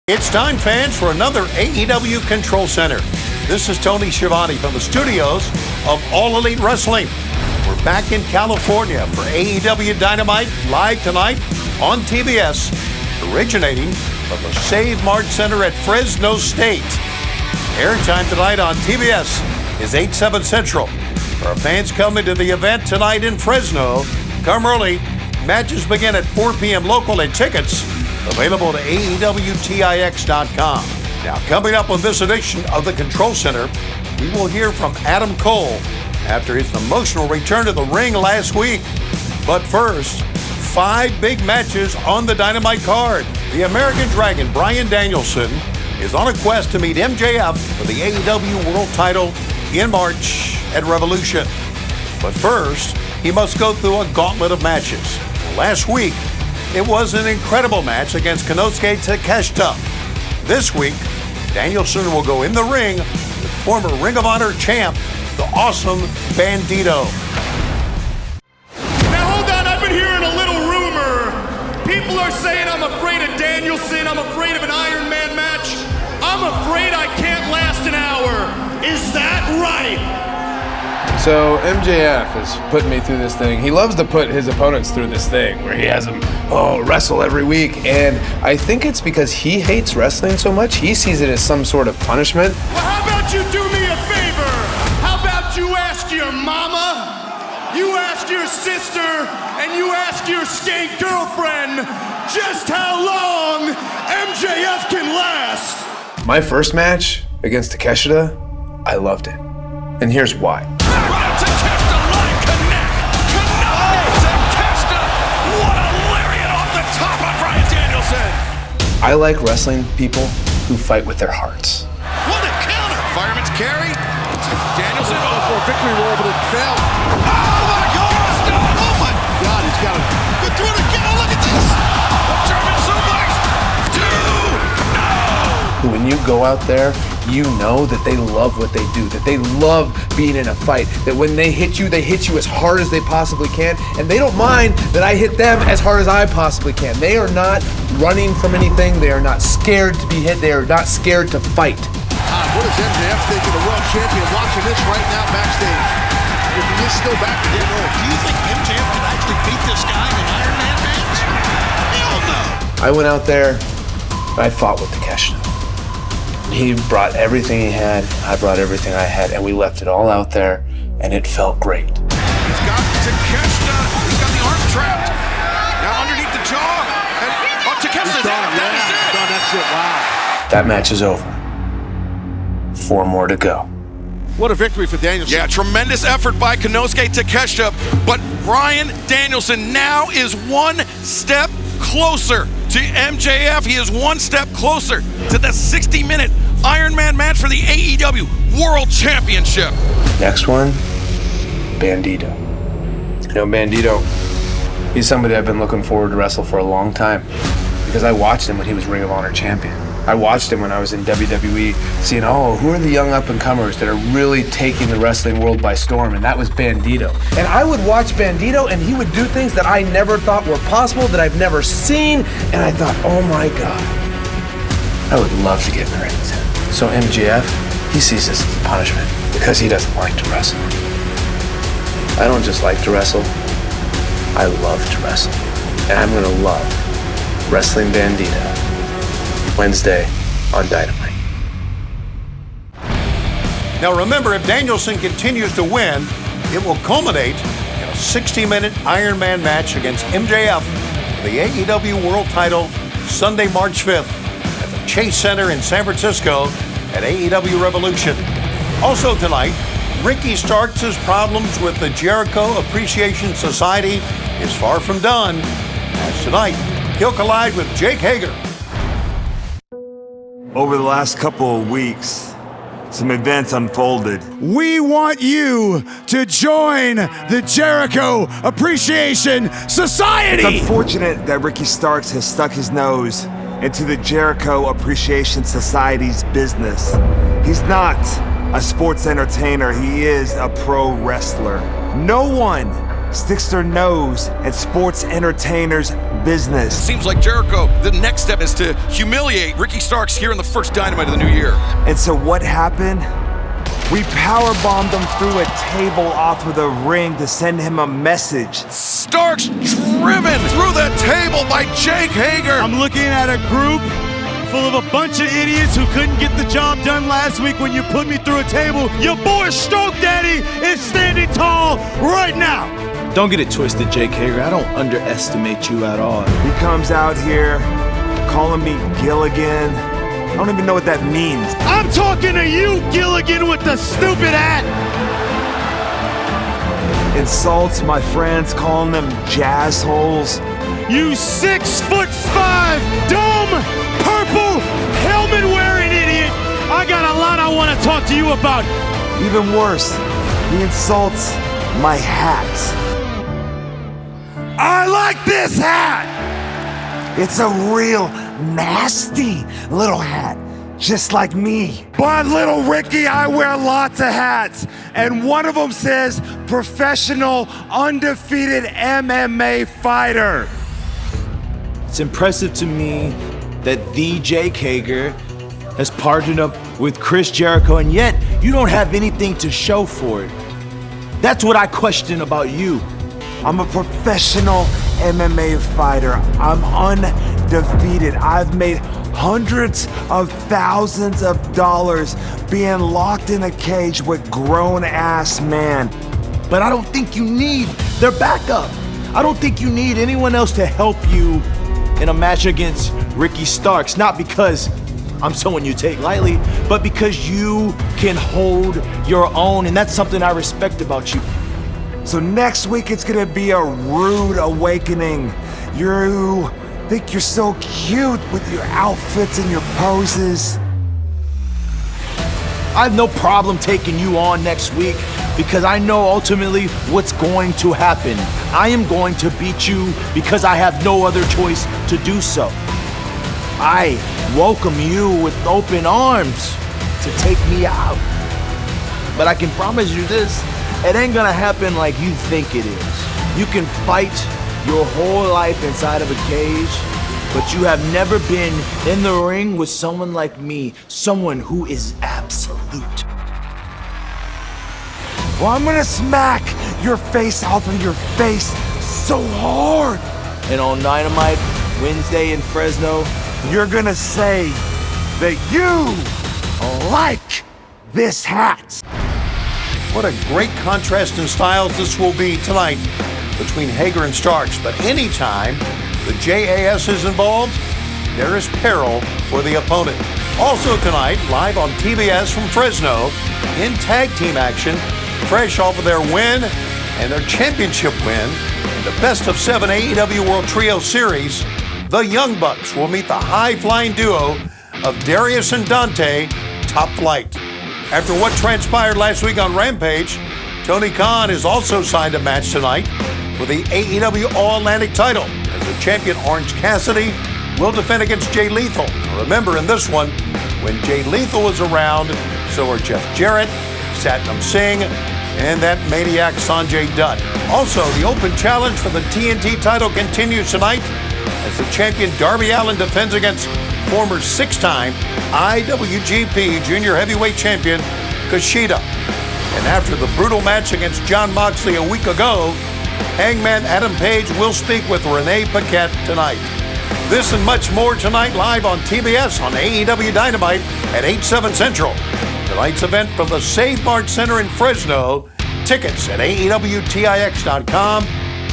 It's time, fans, for another AEW Control Center. This is Tony Schiavone from the studios of All Elite Wrestling. We're back in California for AEW Dynamite, live tonight on TBS, originating from the Save Mart Center at Fresno State. Airtime tonight on TBS is 8/7 Central. For our fans coming to the event tonight in Fresno, come early. Matches begin at 4 p.m. local, and tickets available at AEWTIX.com. Now, coming up on this edition of the Control Center, we will hear from Adam Cole after his emotional return to the ring last week. But first, 5 big matches on the Dynamite card. The American Dragon, Bryan Danielson, is on a quest to meet MJF for the AEW World title in March at Revolution. But first, he must go through a gauntlet of matches. Last week, it was an incredible match against Konosuke Takeshita. This week, Danielson will go in the ring with former Ring of Honor champ, the awesome Bandito. Now hold on, I've been hearing a little rumor. People are saying I'm afraid of Danielson, I'm afraid of an Iron Man match. I'm afraid I can't last an hour. Is that right? So MJF is putting me through this thing. He loves to put his opponents through this thing where he has them wrestle every week. And I think it's because he hates wrestling so much, he sees it as some sort of punishment. Well, how about you do me a favor? How about you ask your mama, you ask your sister, and you ask your skank girlfriend just how long MJF can last? My first match against Takeshita, I loved it. And here's why. Takeshita line connect. Takeshita. What a lariat off the top of Bryan Danielson. I like wrestling people who fight with their hearts. What a counter. Fireman's carry. Danielson for a victory roll, but it failed. Oh my God. Oh my God. He's got it. Go through it again. Oh, look at this. The German suplex. No. When you go out there, you know that they love what they do, that they love being in a fight, that when they hit you as hard as they possibly can, and they don't mind that I hit them as hard as I possibly can. They are not running from anything. They are not scared to be hit. They are not scared to fight. What does MJF think of the world champion watching this right now backstage? If he is still back to get old, do you think MJF can actually beat this guy in an Iron Man match? Hell no! I went out there, I fought with Takeshita. He brought everything he had, I brought everything I had, and we left it all out there, and it felt great. He's got Takeshita, he's got the arm trapped. Now underneath the jaw, and Takeshita's down, that's it, wow. That match is over. 4 more to go. What a victory for Danielson. Yeah, tremendous effort by Konosuke Takeshita, but Bryan Danielson now is 1 step closer to MJF. He is 1 step closer to the 60-minute Iron Man match for the AEW World Championship. Next one, Bandito. You know, Bandito, he's somebody I've been looking forward to wrestle for a long time because I watched him when he was Ring of Honor champion. I watched him when I was in WWE, seeing, who are the young up-and-comers that are really taking the wrestling world by storm, and that was Bandito. And I would watch Bandito, and he would do things that I never thought were possible, that I've never seen, and I thought, oh my God, I would love to get in the ring with him. So MJF, he sees this as a punishment because he doesn't like to wrestle. I don't just like to wrestle, I love to wrestle. And I'm gonna love wrestling Bandito Wednesday on Dynamite. Now remember, if Danielson continues to win, it will culminate in a 60-minute Iron Man match against MJF for the AEW World title Sunday, March 5th at the Chase Center in San Francisco at AEW Revolution. Also tonight, Ricky Starks' problems with the Jericho Appreciation Society is far from done, as tonight he'll collide with Jake Hager. Over the last couple of weeks, some events unfolded. We want you to join the Jericho Appreciation Society! It's unfortunate that Ricky Starks has stuck his nose into the Jericho Appreciation Society's business. He's not a sports entertainer, he is a pro wrestler. No one sticks their nose in sports entertainers' business. Seems like Jericho, the next step is to humiliate Ricky Starks here in the first Dynamite of the new year. And so what happened? We powerbombed him through a table off of the ring to send him a message. Starks driven through that table by Jake Hager. I'm looking at a group full of a bunch of idiots who couldn't get the job done last week when you put me through a table. Your boy Stroke Daddy is standing tall right now. Don't get it twisted, Jake Hager. I don't underestimate you at all. He comes out here calling me Gilligan. I don't even know what that means. I'm talking to you, Gilligan, with the stupid hat. Insults my friends, calling them jazzholes. You 6'5", dumb, purple, helmet-wearing idiot. I got a lot I want to talk to you about. Even worse, he insults my hat. I like this hat! It's a real nasty little hat, just like me. But little Ricky, I wear lots of hats, and one of them says professional, undefeated MMA fighter. It's impressive to me that the Jake Hager has partnered up with Chris Jericho, and yet you don't have anything to show for it. That's what I question about you. I'm a professional MMA fighter. I'm undefeated. I've made hundreds of thousands of dollars being locked in a cage with grown-ass men. But I don't think you need their backup. I don't think you need anyone else to help you in a match against Ricky Starks. Not because I'm someone you take lightly, but because you can hold your own, and that's something I respect about you. So next week it's gonna be a rude awakening. You think you're so cute with your outfits and your poses. I have no problem taking you on next week because I know ultimately what's going to happen. I am going to beat you because I have no other choice to do so. I welcome you with open arms to take me out. But I can promise you this, it ain't gonna happen like you think it is. You can fight your whole life inside of a cage, but you have never been in the ring with someone like me, someone who is absolute. Well, I'm gonna smack your face off of your face so hard. And on Dynamite, Wednesday in Fresno, you're gonna say that you like this hat. What a great contrast in styles this will be tonight between Hager and Starks. But anytime the JAS is involved, there is peril for the opponent. Also tonight, live on TBS from Fresno, in tag team action, fresh off of their win and their championship win in the Best of 7 AEW World Trio Series, the Young Bucks will meet the high-flying duo of Darius and Dante, Top Flight. After what transpired last week on Rampage, Tony Khan has also signed a match tonight for the AEW All-Atlantic title, as the champion Orange Cassidy will defend against Jay Lethal. Remember, in this one, when Jay Lethal was around, so are Jeff Jarrett, Satnam Singh, and that maniac Sanjay Dutt. Also, the open challenge for the TNT title continues tonight as the champion Darby Allin defends against former six-time IWGP Junior Heavyweight Champion Kushida. And after the brutal match against Jon Moxley a week ago, Hangman Adam Page will speak with Renee Paquette tonight. This and much more tonight live on TBS on AEW Dynamite at 8/7 Central. Tonight's event from the Save Mart Center in Fresno. Tickets at AEWTIX.com.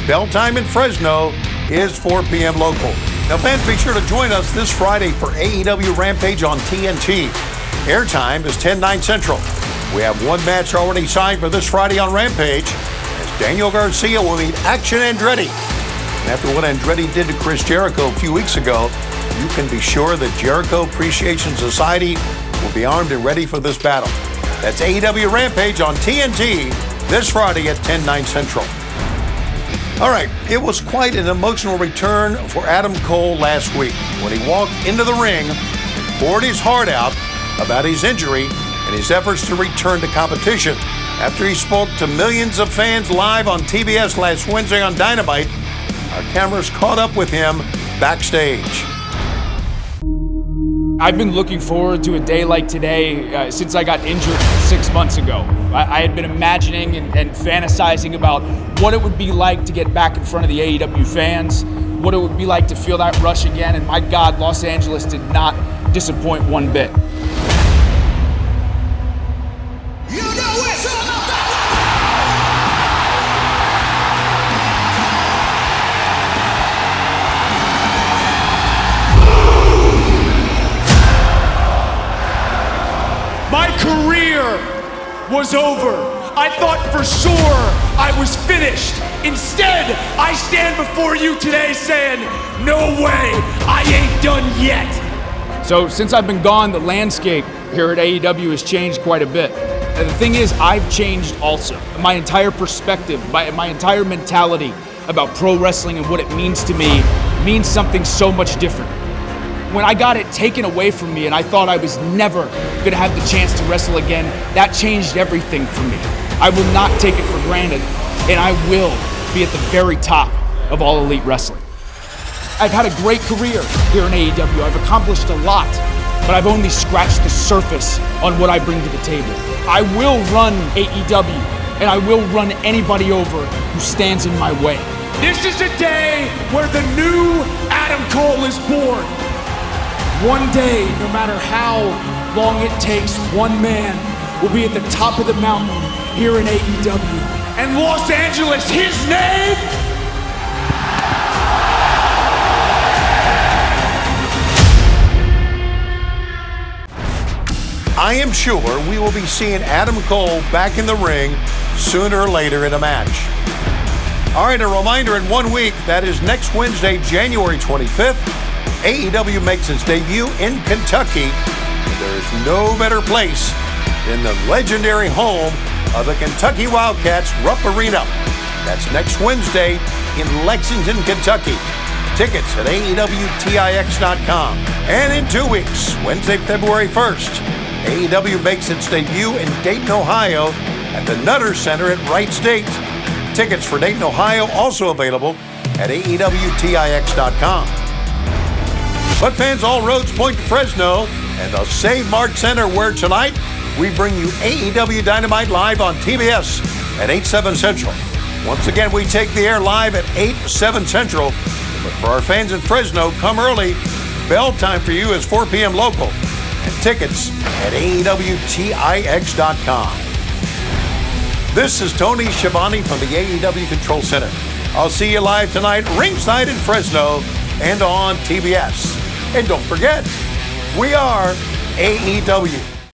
Bell time in Fresno is 4 p.m. local. Now, fans, be sure to join us this Friday for AEW Rampage on TNT. Airtime is 10/9 Central. We have one match already signed for this Friday on Rampage, as Daniel Garcia will meet Action Andretti. And after what Andretti did to Chris Jericho a few weeks ago, you can be sure that Jericho Appreciation Society will be armed and ready for this battle. That's AEW Rampage on TNT this Friday at 10/9 Central. All right, it was quite an emotional return for Adam Cole last week when he walked into the ring, poured his heart out about his injury and his efforts to return to competition. After he spoke to millions of fans live on TBS last Wednesday on Dynamite, our cameras caught up with him backstage. I've been looking forward to a day like today since I got injured 6 months ago. I had been imagining and fantasizing about what it would be like to get back in front of the AEW fans, what it would be like to feel that rush again, and my God, Los Angeles did not disappoint one bit. My career was over. I thought for sure I was finished. Instead, I stand before you today saying, no way, I ain't done yet. So since I've been gone, the landscape here at AEW has changed quite a bit. And the thing is, I've changed also. My entire perspective, my entire mentality about pro wrestling and what it means to me means something so much different. When I got it taken away from me and I thought I was never gonna have the chance to wrestle again, that changed everything for me. I will not take it for granted, and I will be at the very top of All Elite Wrestling. I've had a great career here in AEW. I've accomplished a lot, but I've only scratched the surface on what I bring to the table. I will run AEW, and I will run anybody over who stands in my way. This is a day where the new Adam Cole is born. One day, no matter how long it takes, one man will be at the top of the mountain here in AEW. And Los Angeles, his name? I am sure we will be seeing Adam Cole back in the ring sooner or later in a match. All right, a reminder, in 1 week, that is next Wednesday, January 25th, AEW makes its debut in Kentucky. There is no better place than the legendary home of the Kentucky Wildcats, Rupp Arena. That's next Wednesday in Lexington, Kentucky. Tickets at AEWTIX.com. And in 2 weeks, Wednesday, February 1st, AEW makes its debut in Dayton, Ohio at the Nutter Center at Wright State. Tickets for Dayton, Ohio also available at AEWTIX.com. But fans, all roads point to Fresno and the Save Mart Center, where tonight we bring you AEW Dynamite live on TBS at 8/7 Central. Once again, we take the air live at 8/7 Central. But for our fans in Fresno, come early. Bell time for you is 4 p.m. local. And tickets at AEWTIX.com. This is Tony Schiavone from the AEW Control Center. I'll see you live tonight, ringside in Fresno and on TBS. And don't forget, we are AEW.